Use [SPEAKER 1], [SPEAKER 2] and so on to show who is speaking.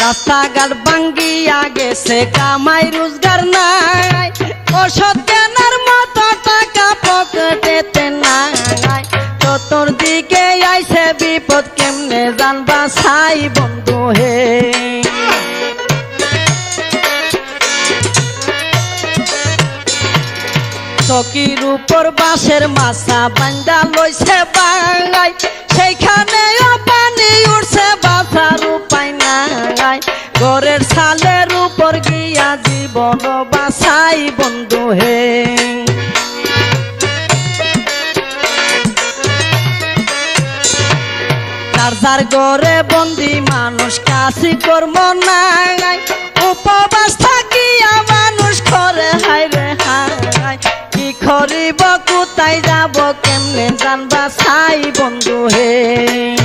[SPEAKER 1] রাস্তাঘাট ভাঙ্গিয়া গেছে কামাই রোজগার নাই ওষুধ কেনার মতো টাকা পকেটেতে নাই চতুর্দিকে আইছে বিপদ কেমনে জানবা ছাই বন্ধু হে চকির উপর বাঁশের মাছা বান্দা লইছে বাঙাই সেইখানে পানি উঠছে বাঁচার উপায় নাই ঘরের ছালের উপর গিয়া জীবন বাঁচাই বন্ধু হে যার ঘরে বন্দি মানুষ কাশি কর্ম নাই উপবাস থাকিয়া মানুষ করে হায় রে হায় কি করিব কোথায় যাব কেমনে জানবা ছাই বন্ধু হে